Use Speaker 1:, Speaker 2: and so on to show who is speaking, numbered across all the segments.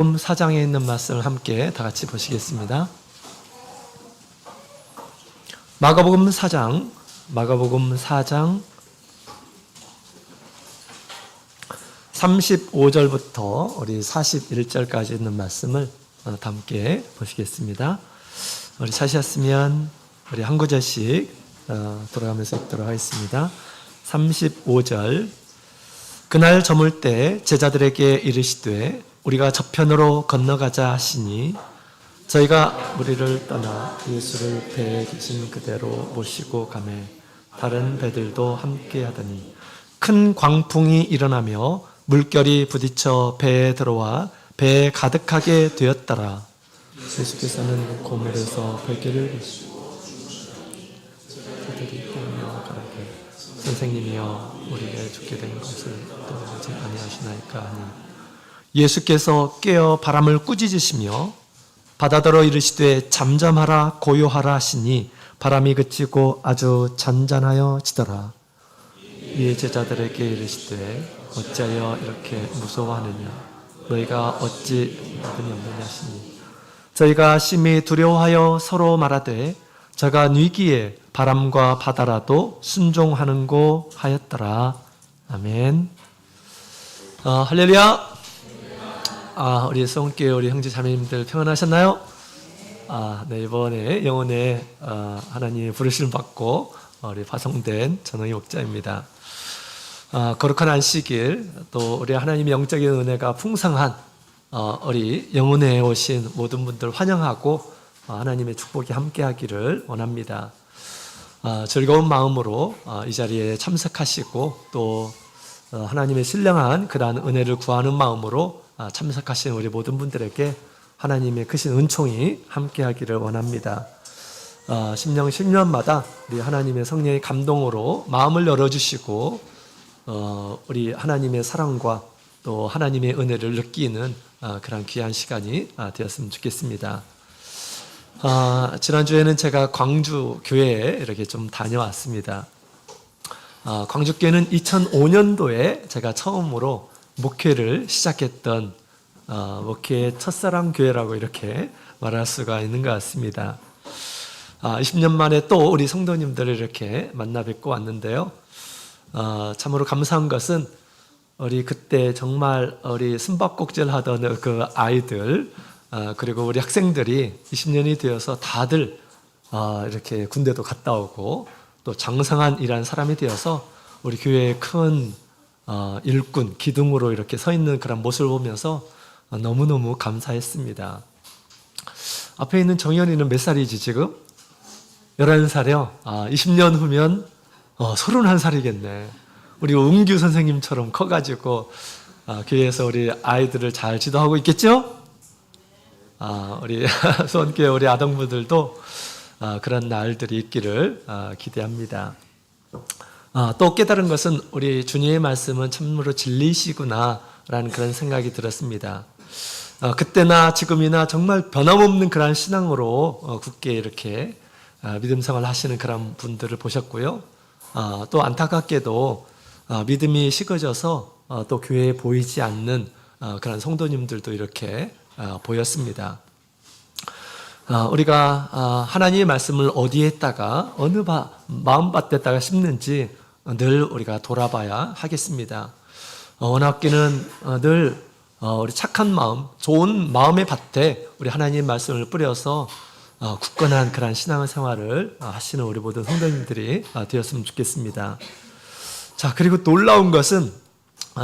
Speaker 1: 4장에 있는 말씀을 함께 다 같이 보시겠습니다. 마가복음 4장 35절부터 우리 41절까지 있는 말씀을 함께 보시겠습니다. 우리 찾으셨으면 우리 한 구절씩 돌아가면서 읽도록 하겠습니다. 35절. 그날 저물 때 제자들에게 이르시되 우리가 저편으로 건너가자 하시니 저희가 무리를 떠나 예수를 배에 계신 그대로 모시고 가매 다른 배들도 함께 하더니 큰 광풍이 일어나며 물결이 부딪혀 배에 들어와 배에 가득하게 되었더라. 예수께서는 고물에서 베개를 보시고 그들이 깨며 가라되 선생님이여 우리가 죽게 된 것을 떠나지 아니하시나이까 하니 예수께서 깨어 바람을 꾸짖으시며 바다더러 이르시되 잠잠하라 고요하라 하시니 바람이 그치고 아주 잔잔하여지더라. 이에 제자들에게 이르시되 어찌하여 이렇게 무서워하느냐 너희가 어찌 믿음이 없느냐 하시니 저희가 심히 두려워하여 서로 말하되 저가 뉘기에 바람과 바다라도 순종하는고 하였더라. 아멘. 할렐루야. 우리 성교회 우리 형제 자매님들 평안하셨나요? 네, 이번에 영혼의 하나님의 부르심을 받고 우리 파송된 전홍희 목자입니다. 거룩한 안식일 또 우리 하나님의 영적인 은혜가 풍성한 우리 영혼에 오신 모든 분들 환영하고 하나님의 축복이 함께하기를 원합니다. 즐거운 마음으로 이 자리에 참석하시고 또 하나님의 신령한 그러한 은혜를 구하는 마음으로 참석하신 우리 모든 분들에게 하나님의 크신 은총이 함께하기를 원합니다. 10년마다 우리 하나님의 성령의 감동으로 마음을 열어주시고 우리 하나님의 사랑과 또 하나님의 은혜를 느끼는 그런 귀한 시간이 되었으면 좋겠습니다. 지난주에는 제가 광주 교회에 이렇게 좀 다녀왔습니다. 광주 교회는 2005년도에 제가 처음으로 목회를 시작했던 목회의 첫사랑 교회라고 이렇게 말할 수가 있는 것 같습니다. 20년 만에 또 우리 성도님들을 이렇게 만나 뵙고 왔는데요. 참으로 감사한 것은 우리 그때 정말 우리 숨바꼭질 하던 그 아이들 그리고 우리 학생들이 20년이 되어서 다들 이렇게 군대도 갔다 오고 또 장성한 일한 사람이 되어서 우리 교회의 큰 일꾼, 기둥으로 이렇게 서 있는 그런 모습을 보면서 너무너무 감사했습니다. 앞에 있는 정연이는 몇 살이지 지금? 11살이요? 20년 후면 31살이겠네. 우리 은규 선생님처럼 커가지고 교회에서 우리 아이들을 잘 지도하고 있겠죠? 우리 수원교회 우리 아동부들도 그런 날들이 있기를 기대합니다. 또 깨달은 것은 우리 주님의 말씀은 참으로 진리시구나 라는 그런 생각이 들었습니다. 그때나 지금이나 정말 변함없는 그런 신앙으로 굳게 이렇게 믿음 생활을 하시는 그런 분들을 보셨고요. 또 안타깝게도 믿음이 식어져서 또 교회에 보이지 않는 그런 성도님들도 이렇게 보였습니다. 우리가 하나님의 말씀을 어디에다가 어느 마음밭에다가 심는지 늘 우리가 돌아봐야 하겠습니다. 원학기는 늘 우리 착한 마음, 좋은 마음의 밭에 우리 하나님의 말씀을 뿌려서 굳건한 그런 신앙생활을 하시는 우리 모든 성도님들이 되었으면 좋겠습니다. 자, 그리고 놀라운 것은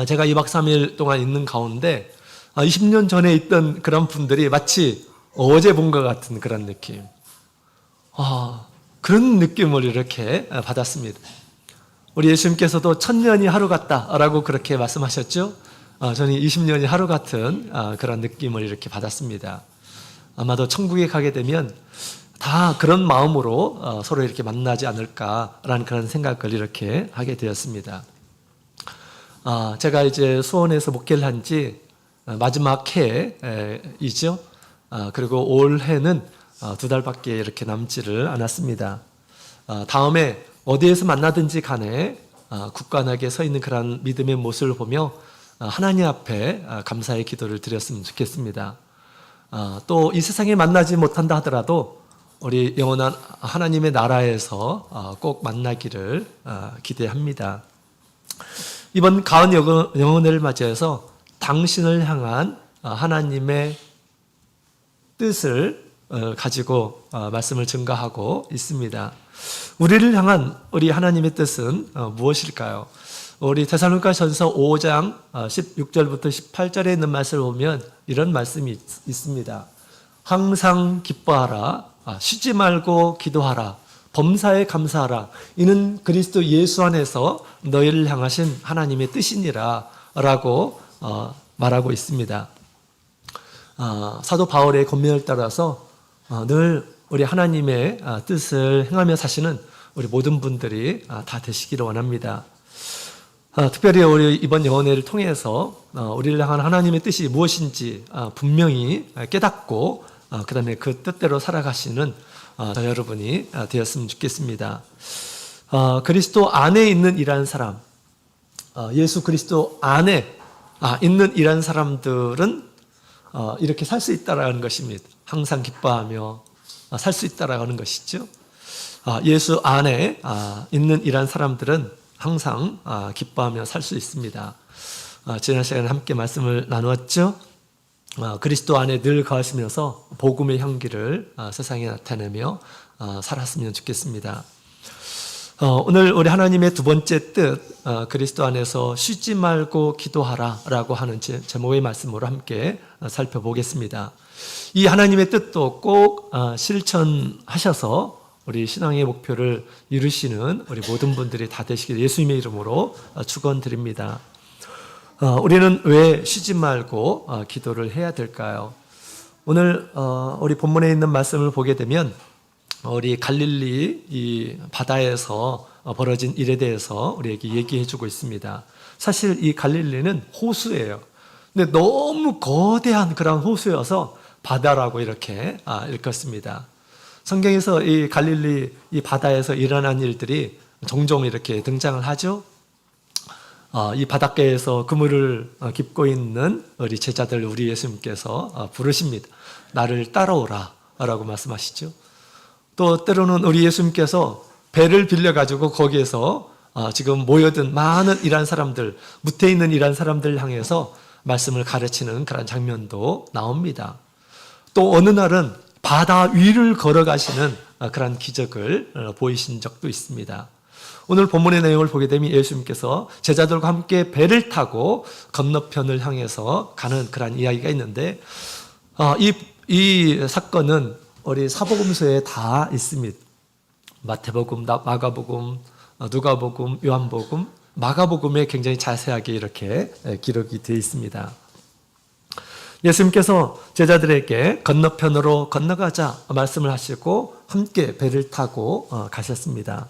Speaker 1: 제가 2박 3일 동안 있는 가운데 20년 전에 있던 그런 분들이 마치 어제 본 것 같은 그런 느낌. 그런 느낌을 이렇게 받았습니다. 우리 예수님께서도 1000년이 하루 같다라고 그렇게 말씀하셨죠? 저는 20년이 하루 같은 그런 느낌을 이렇게 받았습니다. 아마도 천국에 가게 되면 다 그런 마음으로 서로 이렇게 만나지 않을까라는 그런 생각을 이렇게 하게 되었습니다. 제가 이제 수원에서 목회를 한 지 마지막 해이죠. 그리고 올해는 2달밖에 이렇게 남지를 않았습니다. 다음에 어디에서 만나든지 간에 굳건하게 서 있는 그런 믿음의 모습을 보며 하나님 앞에 감사의 기도를 드렸으면 좋겠습니다. 또 이 세상에 만나지 못한다 하더라도 우리 영원한 하나님의 나라에서 꼭 만나기를 기대합니다. 이번 가은 영혼회를 맞이해서 당신을 향한 하나님의 뜻을 가지고 말씀을 증거하고 있습니다. 우리를 향한 우리 하나님의 뜻은 무엇일까요? 우리 데살로니가전서 5장 16절부터 18절에 있는 말씀을 보면 이런 말씀이 있습니다. 항상 기뻐하라, 쉬지 말고 기도하라, 범사에 감사하라. 이는 그리스도 예수 안에서 너희를 향하신 하나님의 뜻이니라 라고 말하고 있습니다. 사도 바울의 권면을 따라서 늘 우리 하나님의 뜻을 행하며 사시는 우리 모든 분들이 다 되시기를 원합니다. 특별히 우리 이번 영혼회를 통해서 우리를 향한 하나님의 뜻이 무엇인지 분명히 깨닫고 그 다음에 그 뜻대로 살아가시는 저 여러분이 되었으면 좋겠습니다. 그리스도 안에 있는 이란 사람, 예수 그리스도 안에 있는 이란 사람들은 이렇게 살 수 있다라는 것입니다. 항상 기뻐하며 살 수 있다라는 것이죠. 예수 안에 있는 이란 사람들은 항상 기뻐하며 살 수 있습니다. 지난 시간에 함께 말씀을 나누었죠. 그리스도 안에 늘 거하시면서 복음의 향기를 세상에 나타내며 살았으면 좋겠습니다. 오늘 우리 하나님의 두 번째 뜻, 그리스도 안에서 쉬지 말고 기도하라 라고 하는 제목의 말씀으로 함께 살펴보겠습니다. 이 하나님의 뜻도 꼭 실천하셔서 우리 신앙의 목표를 이루시는 우리 모든 분들이 다 되시길 예수님의 이름으로 축원드립니다. 우리는 왜 쉬지 말고 기도를 해야 될까요? 오늘 우리 본문에 있는 말씀을 보게 되면 우리 갈릴리 이 바다에서 벌어진 일에 대해서 우리에게 얘기해 주고 있습니다. 사실 이 갈릴리는 호수예요. 근데 너무 거대한 그런 호수여서 바다라고 이렇게 읽었습니다. 성경에서 이 갈릴리 이 바다에서 일어난 일들이 종종 이렇게 등장을 하죠. 이 바닷가에서 그물을 깁고 있는 우리 제자들 우리 예수님께서 부르십니다. 나를 따라오라 라고 말씀하시죠. 또 때로는 우리 예수님께서 배를 빌려가지고 거기에서 지금 모여든 많은 이란 사람들, 무태에 있는 이란 사람들 향해서 말씀을 가르치는 그런 장면도 나옵니다. 또 어느 날은 바다 위를 걸어가시는 그런 기적을 보이신 적도 있습니다. 오늘 본문의 내용을 보게 되면 예수님께서 제자들과 함께 배를 타고 건너편을 향해서 가는 그런 이야기가 있는데 이 사건은 우리 사복음서에 다 있습니다. 마태복음, 마가복음, 누가복음, 요한복음, 마가복음에 굉장히 자세하게 이렇게 기록이 되어 있습니다. 예수님께서 제자들에게 건너편으로 건너가자 말씀을 하시고 함께 배를 타고 가셨습니다.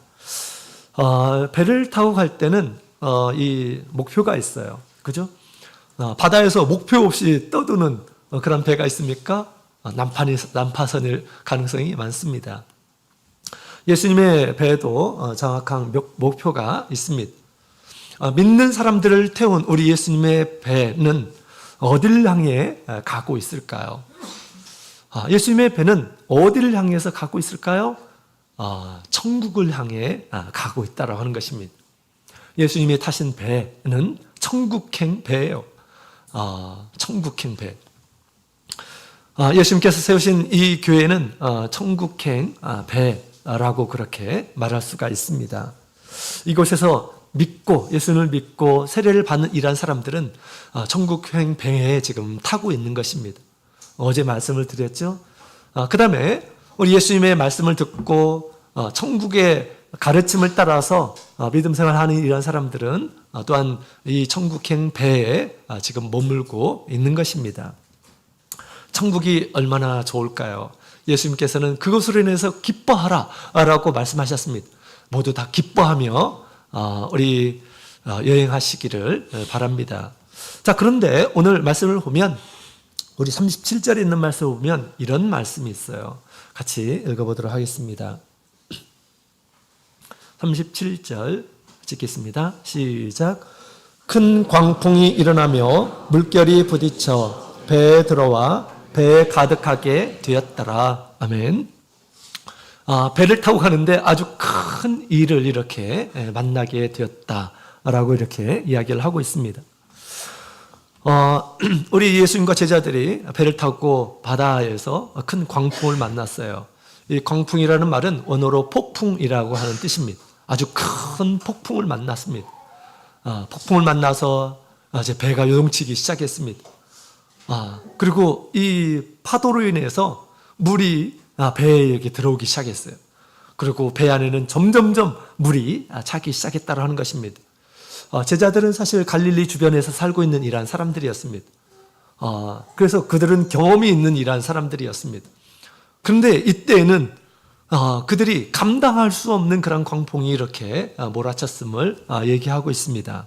Speaker 1: 배를 타고 갈 때는 이 목표가 있어요. 그죠? 바다에서 목표 없이 떠도는 그런 배가 있습니까? 난파선일 가능성이 많습니다. 예수님의 배에도 정확한 목표가 있습니다. 믿는 사람들을 태운 우리 예수님의 배는 어디를 향해 가고 있을까요? 예수님의 배는 어디를 향해서 가고 있을까요? 천국을 향해 가고 있다고 하는 것입니다. 예수님이 타신 배는 천국행 배예요. 천국행 배. 예수님께서 세우신 이 교회는 천국행 배라고 그렇게 말할 수가 있습니다. 이곳에서 예수님을 믿고 세례를 받는 이란 사람들은 천국행 배에 지금 타고 있는 것입니다. 어제 말씀을 드렸죠. 그 다음에 우리 예수님의 말씀을 듣고 천국의 가르침을 따라서 믿음 생활하는 이런 사람들은 또한 이 천국행 배에 지금 머물고 있는 것입니다. 천국이 얼마나 좋을까요? 예수님께서는 그것으로 인해서 기뻐하라 라고 말씀하셨습니다. 모두 다 기뻐하며 우리 여행하시기를 바랍니다. 자, 그런데 오늘 말씀을 보면 우리 37절에 있는 말씀을 보면 이런 말씀이 있어요. 같이 읽어보도록 하겠습니다. 37절 찍겠습니다. 시작. 큰 광풍이 일어나며 물결이 부딪혀 배에 들어와 배에 가득하게 되었더라. 아멘. 배를 타고 가는데 아주 큰 일을 이렇게 만나게 되었다라고 이렇게 이야기를 하고 있습니다. 우리 예수님과 제자들이 배를 타고 바다에서 큰 광풍을 만났어요. 이 광풍이라는 말은 원어로 폭풍이라고 하는 뜻입니다. 아주 큰 폭풍을 만났습니다. 폭풍을 만나서 이제 배가 요동치기 시작했습니다. 그리고 이 파도로 인해서 물이 배에 이렇게 들어오기 시작했어요. 그리고 배 안에는 점점점 물이 차기 시작했다고 하는 것입니다. 제자들은 사실 갈릴리 주변에서 살고 있는 이러한 사람들이었습니다. 그래서 그들은 경험이 있는 이러한 사람들이었습니다. 그런데 이때에는 그들이 감당할 수 없는 그런 광풍이 이렇게 몰아쳤음을 얘기하고 있습니다.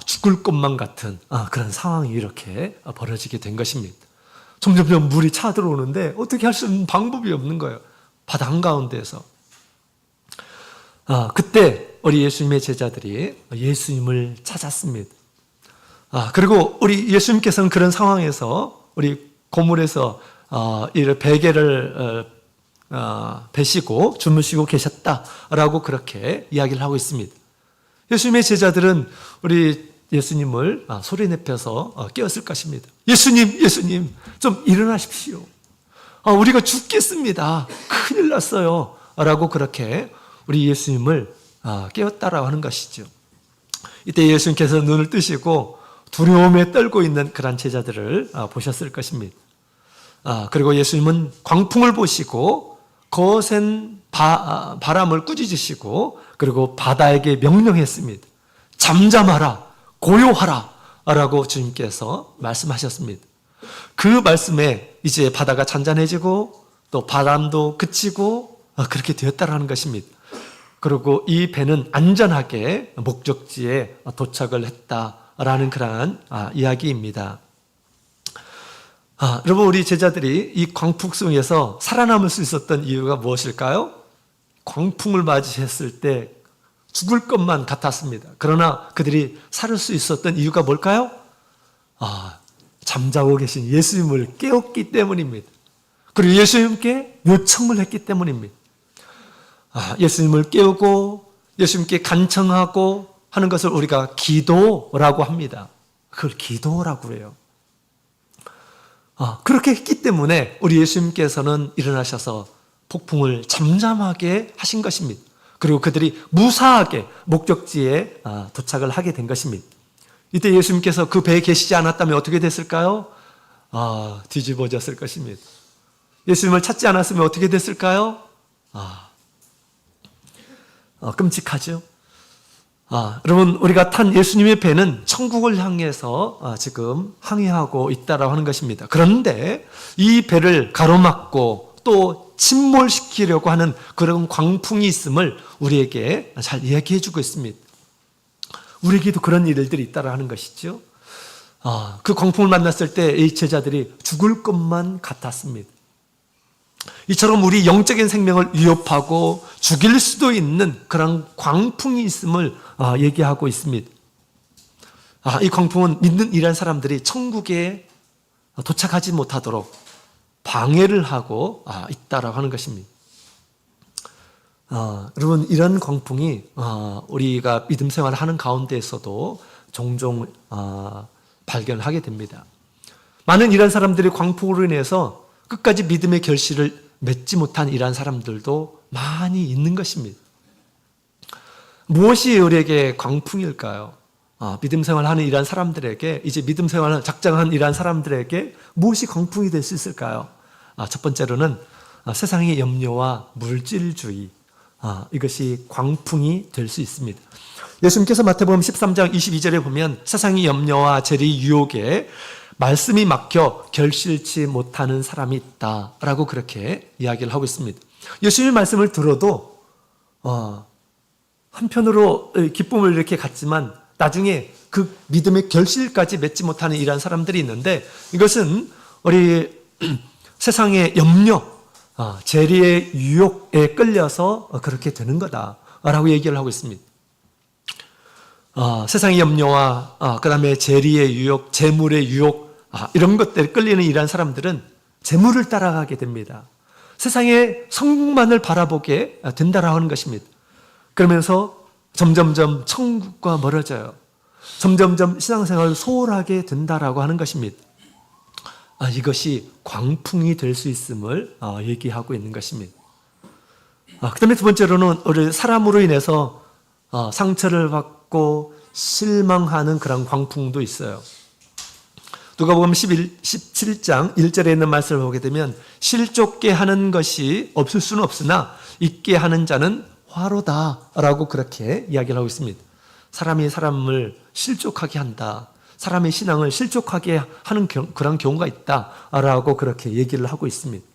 Speaker 1: 죽을 것만 같은 그런 상황이 이렇게 벌어지게 된 것입니다. 점점점 물이 차들어오는데 어떻게 할 수 있는 방법이 없는 거예요. 바다 한가운데에서. 그때 우리 예수님의 제자들이 예수님을 찾았습니다. 그리고 우리 예수님께서는 그런 상황에서 우리 고물에서 이 베개를 베시고 주무시고 계셨다라고 그렇게 이야기를 하고 있습니다. 예수님의 제자들은 우리 예수님을 소리 내펴서 깨웠을 것입니다. 예수님, 좀 일어나십시오. 우리가 죽겠습니다. 큰일 났어요. 라고 그렇게 우리 예수님을 깨웠다라고 하는 것이죠. 이때 예수님께서 눈을 뜨시고 두려움에 떨고 있는 그런 제자들을 보셨을 것입니다. 그리고 예수님은 광풍을 보시고 거센 바람을 꾸짖으시고 그리고 바다에게 명령했습니다. 잠잠하라, 고요하라 라고 주님께서 말씀하셨습니다. 그 말씀에 이제 바다가 잔잔해지고 또 바람도 그치고 그렇게 되었다라는 것입니다. 그리고 이 배는 안전하게 목적지에 도착을 했다라는 그러한 이야기입니다. 여러분, 우리 제자들이 이 광풍 속에서 살아남을 수 있었던 이유가 무엇일까요? 광풍을 맞이했을 때 죽을 것만 같았습니다. 그러나 그들이 살 수 있었던 이유가 뭘까요? 잠자고 계신 예수님을 깨웠기 때문입니다. 그리고 예수님께 요청을 했기 때문입니다. 예수님을 깨우고 예수님께 간청하고 하는 것을 우리가 기도라고 합니다. 그걸 기도라고 해요. 그렇게 했기 때문에 우리 예수님께서는 일어나셔서 폭풍을 잠잠하게 하신 것입니다. 그리고 그들이 무사하게 목적지에 도착을 하게 된 것입니다. 이때 예수님께서 그 배에 계시지 않았다면 어떻게 됐을까요? 뒤집어졌을 것입니다. 예수님을 찾지 않았으면 어떻게 됐을까요? 끔찍하죠. 여러분, 우리가 탄 예수님의 배는 천국을 향해서 지금 항해하고 있다라고 하는 것입니다. 그런데 이 배를 가로막고 또 침몰시키려고 하는 그런 광풍이 있음을 우리에게 잘 이야기해 주고 있습니다. 우리에게도 그런 일들이 있다라는 것이죠. 그 광풍을 만났을 때 이 제자들이 죽을 것만 같았습니다. 이처럼 우리 영적인 생명을 위협하고 죽일 수도 있는 그런 광풍이 있음을 얘기하고 있습니다. 이 광풍은 믿는 이란 사람들이 천국에 도착하지 못하도록 방해를 하고 있다라고 하는 것입니다. 여러분, 이런 광풍이 우리가 믿음 생활을 하는 가운데에서도 종종 발견하게 됩니다. 많은 이란 사람들이 광풍으로 인해서 끝까지 믿음의 결실을 맺지 못한 이러한 사람들도 많이 있는 것입니다. 무엇이 우리에게 광풍일까요? 믿음 생활하는 이러한 사람들에게, 이제 믿음 생활을 작정한 이러한 사람들에게 무엇이 광풍이 될 수 있을까요? 첫 번째로는 세상의 염려와 물질주의, 이것이 광풍이 될 수 있습니다. 예수님께서 마태복음 13장 22절에 보면 세상의 염려와 재리 유혹에 말씀이 막혀 결실치 못하는 사람이 있다라고 그렇게 이야기를 하고 있습니다. 예수님의 말씀을 들어도 한편으로 기쁨을 이렇게 갖지만 나중에 그 믿음의 결실까지 맺지 못하는 이러한 사람들이 있는데, 이것은 우리 세상의 염려, 재리의 유혹에 끌려서 그렇게 되는 거다라고 얘기를 하고 있습니다. 세상의 염려와 그다음에 재리의 유혹, 재물의 유혹 이런 것들에 끌리는 이러한 사람들은 재물을 따라가게 됩니다. 세상의 성공만을 바라보게 된다라고 하는 것입니다. 그러면서 점점점 천국과 멀어져요. 점점점 신앙생활을 소홀하게 된다라고 하는 것입니다. 이것이 광풍이 될 수 있음을 얘기하고 있는 것입니다. 그 다음에 두 번째로는 우리 사람으로 인해서 상처를 받고 실망하는 그런 광풍도 있어요. 누가복음 17장 1절에 있는 말씀을 보게 되면 실족게 하는 것이 없을 수는 없으나 있게 하는 자는 화로다라고 그렇게 이야기를 하고 있습니다. 사람이 사람을 실족하게 한다. 사람의 신앙을 실족하게 하는 그런 경우가 있다라고 그렇게 얘기를 하고 있습니다.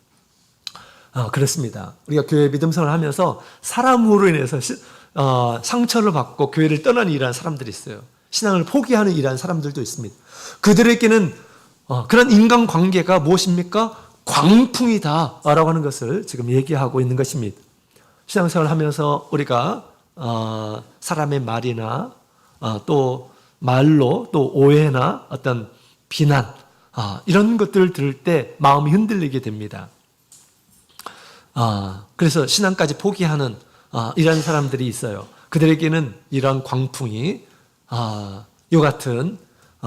Speaker 1: 그렇습니다. 우리가 교회 믿음생활을 하면서 사람으로 인해서 상처를 받고 교회를 떠나는 이러한 사람들이 있어요. 신앙을 포기하는 이러한 사람들도 있습니다. 그들에게는 그런 인간관계가 무엇입니까? 광풍이다라고 하는 것을 지금 얘기하고 있는 것입니다. 신앙생활을 하면서 우리가 사람의 말이나 또 말로 또 오해나 어떤 비난 이런 것들을 들을 때 마음이 흔들리게 됩니다. 그래서 신앙까지 포기하는 이런 사람들이 있어요. 그들에게는 이런 광풍이 이 같은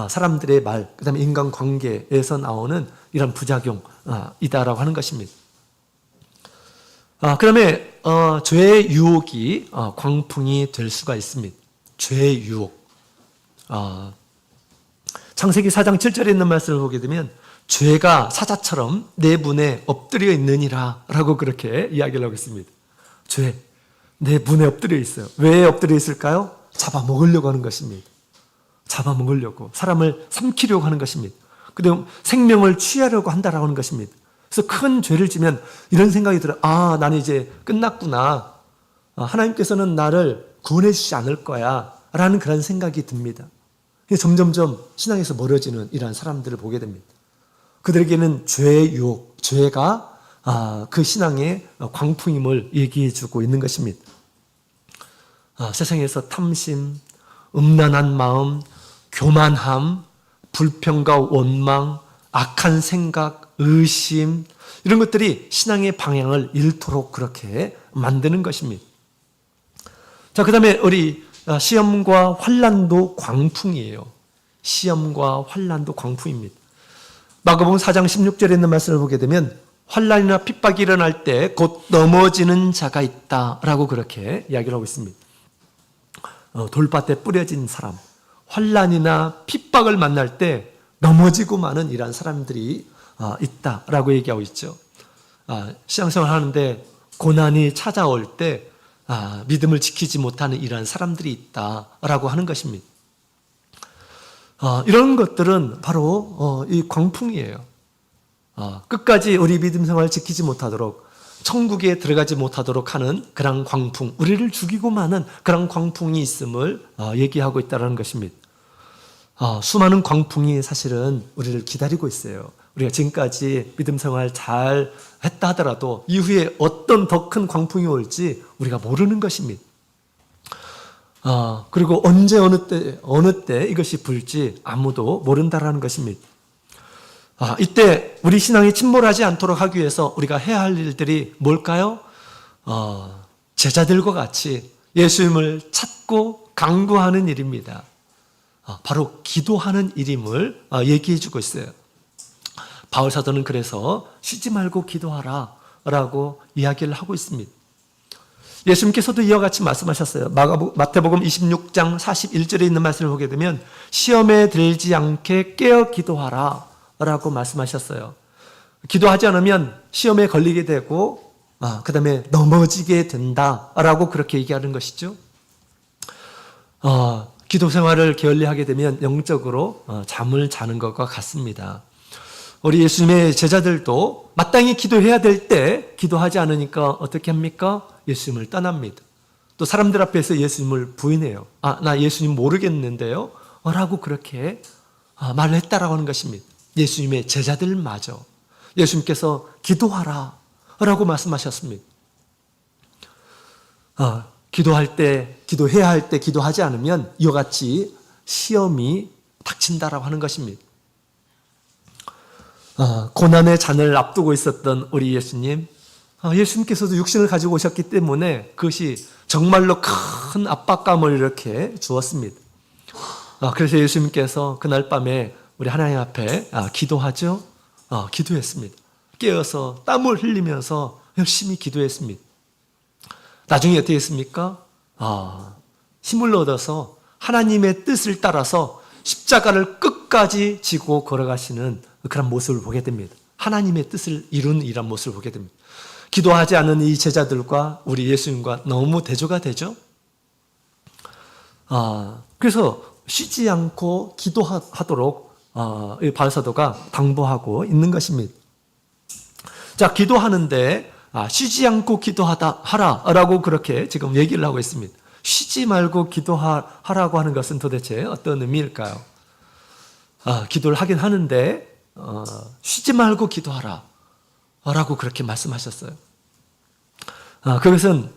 Speaker 1: 사람들의 말, 그 다음에 인간관계에서 나오는 이런 부작용이다라고 하는 것입니다. 그다음에 죄의 유혹이 광풍이 될 수가 있습니다. 죄의 유혹. 창세기 4장 7절에 있는 말씀을 보게 되면 죄가 사자처럼 내 문에 엎드려 있느니라 라고 그렇게 이야기를 하고 있습니다. 죄, 내 문에 엎드려 있어요. 왜 엎드려 있을까요? 잡아먹으려고 하는 것입니다. 잡아먹으려고, 사람을 삼키려고 하는 것입니다. 그다음 생명을 취하려고 한다라고 하는 것입니다. 그래서 큰 죄를 지면 이런 생각이 들어요. 나는 이제 끝났구나. 하나님께서는 나를 구원해 주지 않을 거야 라는 그런 생각이 듭니다. 점점점 신앙에서 멀어지는 이러한 사람들을 보게 됩니다. 그들에게는 죄의 유혹, 죄가 그 신앙의 광풍임을 얘기해 주고 있는 것입니다. 세상에서 탐심, 음란한 마음, 교만함, 불평과 원망, 악한 생각, 의심 이런 것들이 신앙의 방향을 잃도록 그렇게 만드는 것입니다. 자, 그 다음에 우리 시험과 환난도 광풍이에요. 시험과 환난도 광풍입니다. 마가복음 4장 16절에 있는 말씀을 보게 되면 환난이나 핍박이 일어날 때 곧 넘어지는 자가 있다라고 그렇게 이야기를 하고 있습니다. 돌밭에 뿌려진 사람, 환난이나 핍박을 만날 때 넘어지고 마는 이러한 사람들이 있다라고 얘기하고 있죠. 신앙생활 하는데 고난이 찾아올 때 믿음을 지키지 못하는 이러한 사람들이 있다라고 하는 것입니다. 이런 것들은 바로 이 광풍이에요. 끝까지 우리 믿음 생활을 지키지 못하도록 천국에 들어가지 못하도록 하는 그런 광풍, 우리를 죽이고 마는 그런 광풍이 있음을 얘기하고 있다는 것입니다. 수많은 광풍이 사실은 우리를 기다리고 있어요. 우리가 지금까지 믿음 생활 잘 했다 하더라도 이후에 어떤 더 큰 광풍이 올지 우리가 모르는 것입니다. 그리고 언제 어느 때 이것이 불지 아무도 모른다라는 것입니다. 이때 우리 신앙이 침몰하지 않도록 하기 위해서 우리가 해야 할 일들이 뭘까요? 제자들과 같이 예수님을 찾고 간구하는 일입니다. 바로 기도하는 일임을 얘기해 주고 있어요. 바울 사도는 그래서 쉬지 말고 기도하라 라고 이야기를 하고 있습니다. 예수님께서도 이와 같이 말씀하셨어요. 마태복음 26장 41절에 있는 말씀을 보게 되면 시험에 들지 않게 깨어 기도하라 라고 말씀하셨어요. 기도하지 않으면 시험에 걸리게 되고 그 다음에 넘어지게 된다라고 그렇게 얘기하는 것이죠. 기도 생활을 게을리하게 되면 영적으로 잠을 자는 것과 같습니다. 우리 예수님의 제자들도 마땅히 기도해야 될 때 기도하지 않으니까 어떻게 합니까? 예수님을 떠납니다. 또 사람들 앞에서 예수님을 부인해요. 나 예수님 모르겠는데요? 라고 그렇게 말을 했다라고 하는 것입니다. 예수님의 제자들마저 예수님께서 기도하라 라고 말씀하셨습니다. 기도할 때, 기도해야 할 때 기도하지 않으면 이와 같이 시험이 닥친다라고 하는 것입니다. 고난의 잔을 앞두고 있었던 우리 예수님, 예수님께서도 육신을 가지고 오셨기 때문에 그것이 정말로 큰 압박감을 이렇게 주었습니다. 그래서 예수님께서 그날 밤에 우리 하나님 앞에 기도하죠. 기도했습니다. 깨어서 땀을 흘리면서 열심히 기도했습니다. 나중에 어떻게 했습니까? 힘을 얻어서 하나님의 뜻을 따라서 십자가를 끝까지 지고 걸어가시는 그런 모습을 보게 됩니다. 하나님의 뜻을 이룬 이런 모습을 보게 됩니다. 기도하지 않은 이 제자들과 우리 예수님과 너무 대조가 되죠. 그래서 쉬지 않고 기도하도록 이 바울사도가 당부하고 있는 것입니다. 자, 기도하는데 쉬지 않고 기도하라라고 그렇게 지금 얘기를 하고 있습니다. 쉬지 말고 기도하라고 하는 것은 도대체 어떤 의미일까요? 기도를 하긴 하는데 쉬지 말고 기도하라 라고 그렇게 말씀하셨어요. 그것은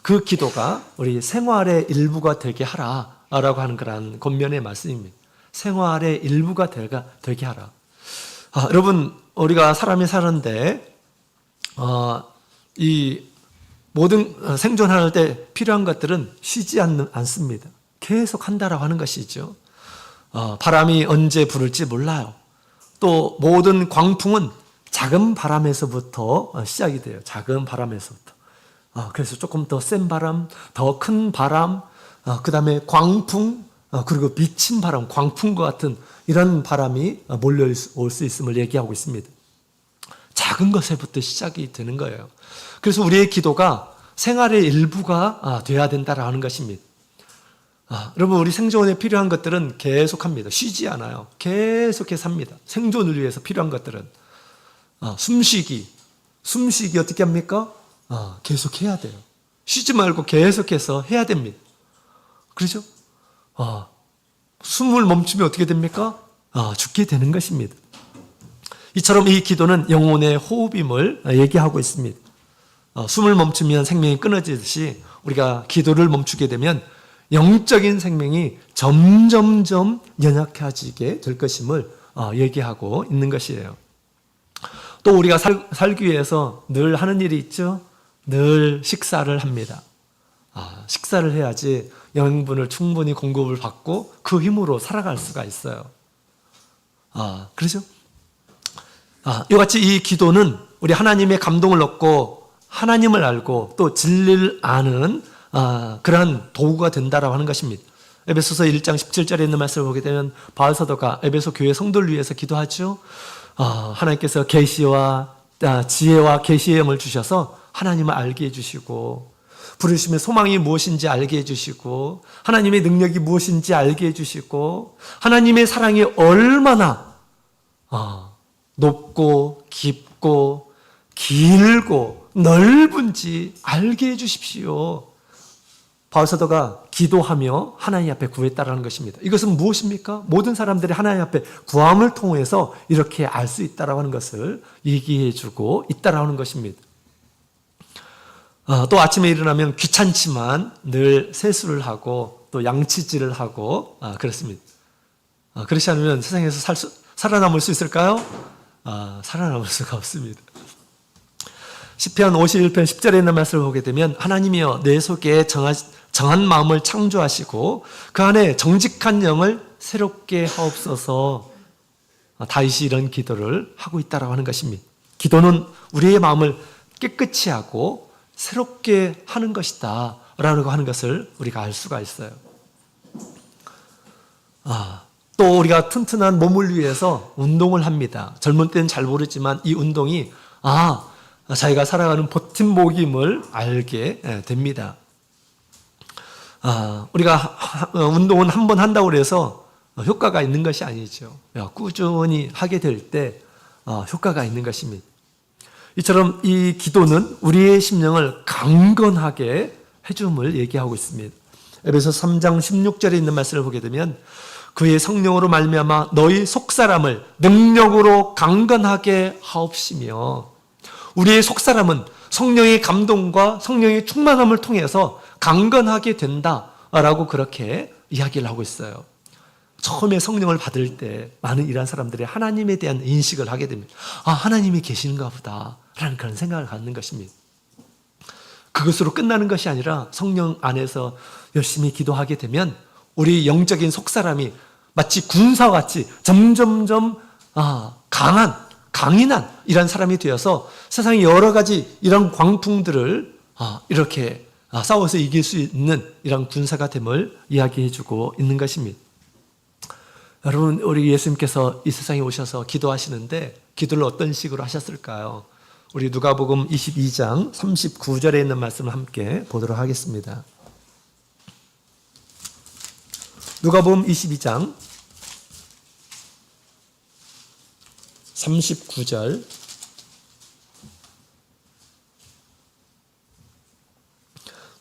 Speaker 1: 그 기도가 우리 생활의 일부가 되게 하라라고 하는 그런 권면의 말씀입니다. 생활의 일부가 되게 하라. 여러분, 우리가 사람이 사는데 이 모든 생존할 때 필요한 것들은 쉬지 않습니다. 계속 한다라고 하는 것이죠. 바람이 언제 불을지 몰라요. 또 모든 광풍은 작은 바람에서부터 시작이 돼요. 작은 바람에서부터. 그래서 조금 더 센 바람, 더 큰 바람, 그 다음에 광풍, 그리고 미친 바람, 광풍과 같은 이런 바람이 몰려올 수 있음을 얘기하고 있습니다. 작은 것에부터 시작이 되는 거예요. 그래서 우리의 기도가 생활의 일부가 돼야 된다라는 것입니다. 여러분, 우리 생존에 필요한 것들은 계속합니다. 쉬지 않아요. 계속해서 합니다. 생존을 위해서 필요한 것들은 숨쉬기 어떻게 합니까? 계속해야 돼요. 쉬지 말고 계속해서 해야 됩니다. 그렇죠? 숨을 멈추면 어떻게 됩니까? 죽게 되는 것입니다. 이처럼 이 기도는 영혼의 호흡임을 얘기하고 있습니다. 숨을 멈추면 생명이 끊어지듯이 우리가 기도를 멈추게 되면 영적인 생명이 점점점 연약해지게 될 것임을 얘기하고 있는 것이에요. 또 우리가 살기 위해서 늘 하는 일이 있죠. 늘 식사를 합니다. 식사를 해야지 영양분을 충분히 공급을 받고 그 힘으로 살아갈 수가 있어요. 그렇죠? 이와 같이 이 기도는 우리 하나님의 감동을 얻고 하나님을 알고 또 진리를 아는 그러한 도구가 된다라고 하는 것입니다. 에베소서 1장 17절에 있는 말씀을 보게 되면 바울사도가 에베소 교회 성도를 위해서 기도하죠. 하나님께서 계시와 지혜와 계시의 영을 주셔서 하나님을 알게 해주시고 부르심의 소망이 무엇인지 알게 해주시고 하나님의 능력이 무엇인지 알게 해주시고 하나님의 사랑이 얼마나 높고 깊고 길고 넓은지 알게 해주십시오. 바울사도가 기도하며 하나님 앞에 구했다라는 것입니다. 이것은 무엇입니까? 모든 사람들이 하나님 앞에 구함을 통해서 이렇게 알 수 있다라고 하는 것을 얘기해주고 있다라고 하는 것입니다. 또 아침에 일어나면 귀찮지만 늘 세수를 하고 또 양치질을 하고 그렇습니다. 그렇지 않으면 세상에서 살아남을 수 있을까요? 살아남을 수가 없습니다. 시편 51편 10절에 있는 말씀을 보게 되면 하나님이여 내 속에 정한 마음을 창조하시고 그 안에 정직한 영을 새롭게 하옵소서. 다윗이 이런 기도를 하고 있다라고 하는 것입니다. 기도는 우리의 마음을 깨끗이 하고 새롭게 하는 것이다 라고 하는 것을 우리가 알 수가 있어요. 또 우리가 튼튼한 몸을 위해서 운동을 합니다. 젊은 때는 잘 모르지만 이 운동이 자기가 살아가는 버팀목임을 알게 됩니다. 우리가 운동은 한 번 한다고 해서 효과가 있는 것이 아니죠. 꾸준히 하게 될 때 효과가 있는 것입니다. 이처럼 이 기도는 우리의 심령을 강건하게 해줌을 얘기하고 있습니다. 에베소 3장 16절에 있는 말씀을 보게 되면 그의 성령으로 말미암아 너희 속사람을 능력으로 강건하게 하옵시며 우리의 속사람은 성령의 감동과 성령의 충만함을 통해서 강건하게 된다라고 그렇게 이야기를 하고 있어요. 처음에 성령을 받을 때 많은 이란 사람들이 하나님에 대한 인식을 하게 됩니다. 아, 하나님이 계시는가 보다 라는 그런 생각을 갖는 것입니다. 그것으로 끝나는 것이 아니라 성령 안에서 열심히 기도하게 되면 우리 영적인 속사람이 마치 군사같이 점점점 강인한 이런 사람이 되어서 세상의 여러 가지 이런 광풍들을 이렇게 싸워서 이길 수 있는 이런 군사가 됨을 이야기해주고 있는 것입니다. 여러분, 우리 예수님께서 이 세상에 오셔서 기도하시는데 기도를 어떤 식으로 하셨을까요? 우리 누가복음 22장 39절에 있는 말씀을 함께 보도록 하겠습니다. 누가복음 22장 39절.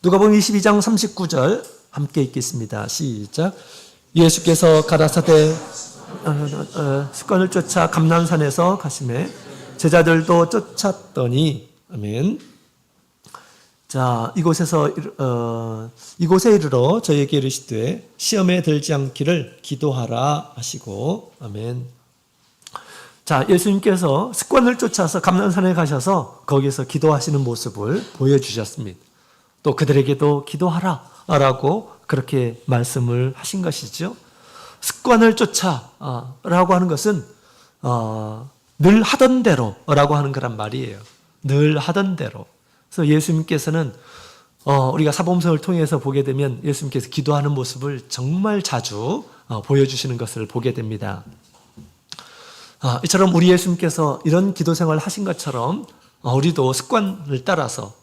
Speaker 1: 누가복음 22장 39절 함께 읽겠습니다. 시작. 예수께서 가라사대 습관을 쫓아 감난산에서 가시매 제자들도 쫓았더니 아멘. 자, 이곳에 이르러 저에게 이르시되 시험에 들지 않기를 기도하라 하시고 아멘. 자, 예수님께서 습관을 쫓아서 감난산에 가셔서 거기서 기도하시는 모습을 보여주셨습니다. 또 그들에게도 기도하라 라고 그렇게 말씀을 하신 것이죠. 습관을 쫓아 라고 하는 것은 늘 하던 대로 라고 하는 그런 말이에요. 늘 하던 대로. 그래서 예수님께서는 우리가 사복음서를 통해서 보게 되면 예수님께서 기도하는 모습을 정말 자주 보여주시는 것을 보게 됩니다. 이처럼 우리 예수님께서 이런 기도 생활을 하신 것처럼 우리도 습관을 따라서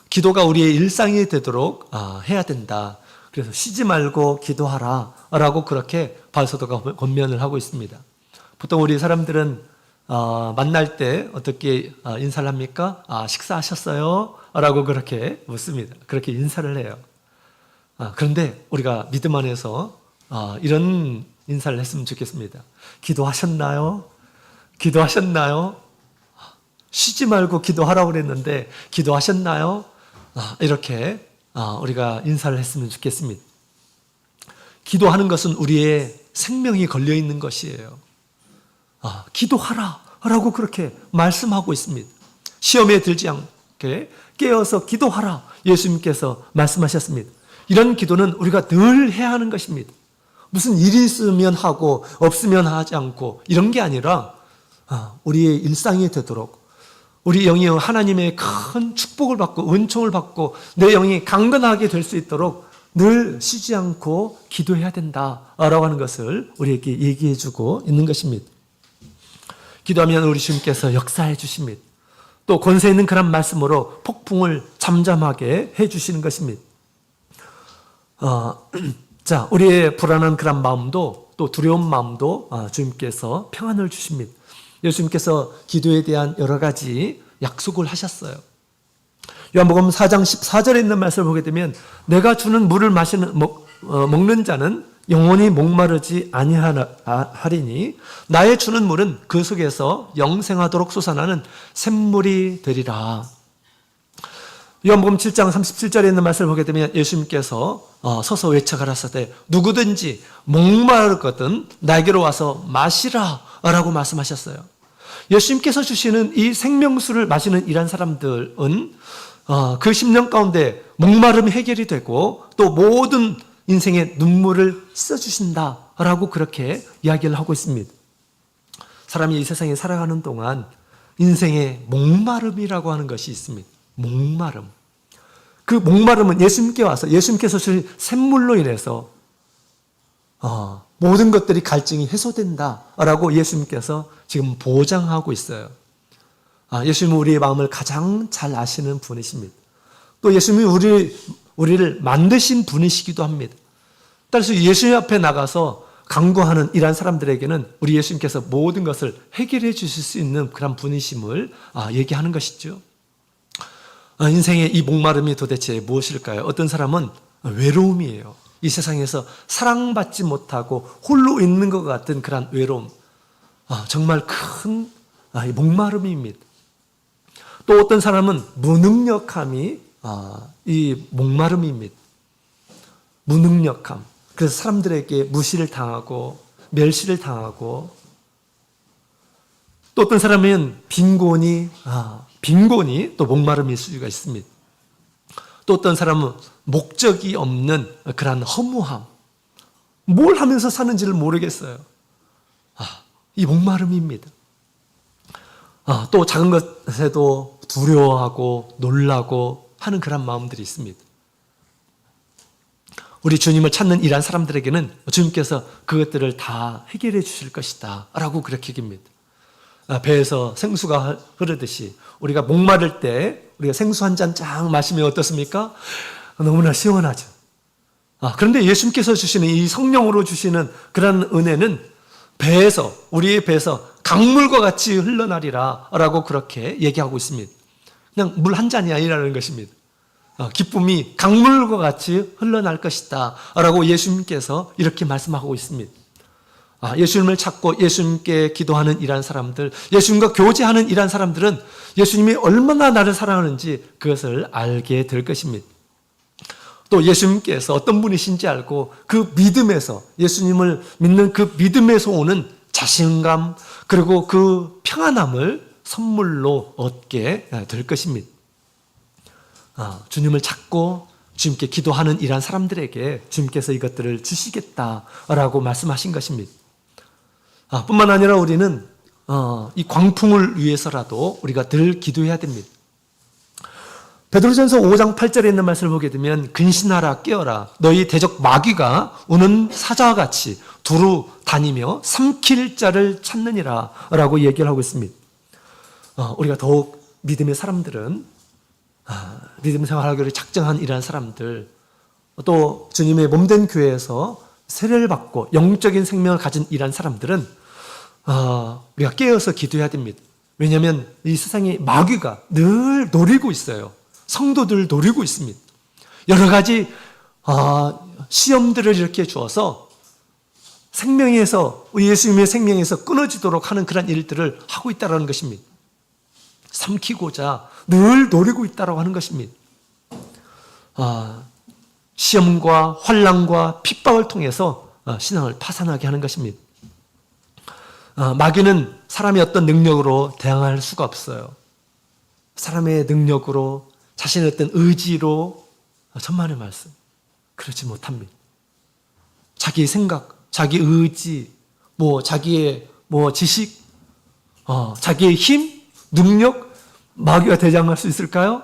Speaker 1: 기도가 우리의 일상이 되도록 해야 된다. 그래서 쉬지 말고 기도하라 라고 그렇게 바울사도가 권면을 하고 있습니다. 보통 우리 사람들은 만날 때 어떻게 인사를 합니까? 식사하셨어요? 라고 그렇게 묻습니다. 그렇게 인사를 해요. 그런데 우리가 믿음 안에서 이런 인사를 했으면 좋겠습니다. 기도하셨나요? 기도하셨나요? 쉬지 말고 기도하라고 그랬는데 기도하셨나요? 이렇게 우리가 인사를 했으면 좋겠습니다. 기도하는 것은 우리의 생명이 걸려 있는 것이에요. 기도하라 라고 그렇게 말씀하고 있습니다. 시험에 들지 않게 깨어서 기도하라 예수님께서 말씀하셨습니다. 이런 기도는 우리가 늘 해야 하는 것입니다. 무슨 일이 있으면 하고 없으면 하지 않고 이런 게 아니라 우리의 일상이 되도록 우리 영이 하나님의 큰 축복을 받고 은총을 받고 내 영이 강건하게 될 수 있도록 늘 쉬지 않고 기도해야 된다라고 하는 것을 우리에게 얘기해 주고 있는 것입니다. 기도하면 우리 주님께서 역사해 주십니다. 또 권세 있는 그런 말씀으로 폭풍을 잠잠하게 해 주시는 것입니다. 자, 우리의 불안한 그런 마음도 또 두려운 마음도 주님께서 평안을 주십니다. 예수님께서 기도에 대한 여러 가지 약속을 하셨어요. 요한복음 4장 14절에 있는 말씀을 보게 되면 내가 주는 물을 먹는 자는 영원히 목마르지 아니하리니 나의 주는 물은 그 속에서 영생하도록 솟아나는 샘물이 되리라. 요한복음 7장 37절에 있는 말씀을 보게 되면 예수님께서 서서 외쳐 가라사대 누구든지 목마르거든 나에게로 와서 마시라 라고 말씀하셨어요. 예수님께서 주시는 이 생명수를 마시는 이런 사람들은 그 10년 가운데 목마름이 해결이 되고 또 모든 인생의 눈물을 씻어주신다라고 그렇게 이야기를 하고 있습니다. 사람이 이 세상에 살아가는 동안 인생의 목마름이라고 하는 것이 있습니다. 목마름. 그 목마름은 예수님께 와서 예수님께서 주신 샘물로 인해서 모든 것들이 갈증이 해소된다라고 예수님께서 지금 보장하고 있어요. 예수님은 우리의 마음을 가장 잘 아시는 분이십니다. 또 예수님이 우리를 만드신 분이시기도 합니다. 따라서 예수님 앞에 나가서 간구하는 이러한 사람들에게는 우리 예수님께서 모든 것을 해결해 주실 수 있는 그런 분이심을 얘기하는 것이죠. 인생의 이 목마름이 도대체 무엇일까요? 어떤 사람은 외로움이에요. 이 세상에서 사랑받지 못하고 홀로 있는 것 같은 그런 외로움. 정말 큰 목마름입니다. 또 어떤 사람은 무능력함이 이 목마름입니다. 무능력함. 그래서 사람들에게 무시를 당하고 멸시를 당하고, 또 어떤 사람은 빈곤이 또 목마름일 수가 있습니다. 또 어떤 사람은 목적이 없는 그런 허무함. 뭘 하면서 사는지를 모르겠어요. 이 목마름입니다. 또 작은 것에도 두려워하고 놀라고 하는 그런 마음들이 있습니다. 우리 주님을 찾는 이러한 사람들에게는 주님께서 그것들을 다 해결해 주실 것이다 라고 그렇게 얘기합니다. 배에서 생수가 흐르듯이 우리가 목마를 때 우리가 생수 한 잔 쫙 마시면 어떻습니까? 너무나 시원하죠. 그런데 예수님께서 주시는 이 성령으로 주시는 그런 은혜는 우리의 배에서 강물과 같이 흘러나리라 라고 그렇게 얘기하고 있습니다. 그냥 물 한 잔이 아니라는 것입니다. 기쁨이 강물과 같이 흘러날 것이다 라고 예수님께서 이렇게 말씀하고 있습니다. 예수님을 찾고 예수님께 기도하는 이러한 사람들, 예수님과 교제하는 이러한 사람들은 예수님이 얼마나 나를 사랑하는지 그것을 알게 될 것입니다. 또 예수님께서 어떤 분이신지 알고 그 믿음에서, 예수님을 믿는 그 믿음에서 오는 자신감, 그리고 그 평안함을 선물로 얻게 될 것입니다. 주님을 찾고 주님께 기도하는 이러한 사람들에게 주님께서 이것들을 주시겠다라고 말씀하신 것입니다. 뿐만 아니라 우리는 이 광풍을 위해서라도 우리가 늘 기도해야 됩니다. 베드로전서 5장 8절에 있는 말씀을 보게 되면 근신하라 깨어라 너희 대적 마귀가 우는 사자와 같이 두루 다니며 삼킬 자를 찾느니라 라고 얘기를 하고 있습니다. 우리가 더욱 믿음의 사람들은 믿음 생활하기를 작정한 이러한 사람들, 또 주님의 몸된 교회에서 세례를 받고 영적인 생명을 가진 이러한 사람들은 우리가 깨어서 기도해야 됩니다. 왜냐하면 이 세상에 마귀가 늘 노리고 있어요. 성도들을 노리고 있습니다. 여러 가지 시험들을 이렇게 주어서 생명에서, 예수님의 생명에서 끊어지도록 하는 그런 일들을 하고 있다는 것입니다. 삼키고자 늘 노리고 있다고 하는 것입니다. 시험과 환난과 핍박을 통해서 신앙을 파산하게 하는 것입니다. 마귀는 사람의 어떤 능력으로 대항할 수가 없어요. 사람의 능력으로, 자신의 어떤 의지로, 천만의 말씀, 그렇지 못합니다. 자기 생각, 자기 의지, 자기의 지식, 자기의 힘, 능력, 마귀가 대장할 수 있을까요?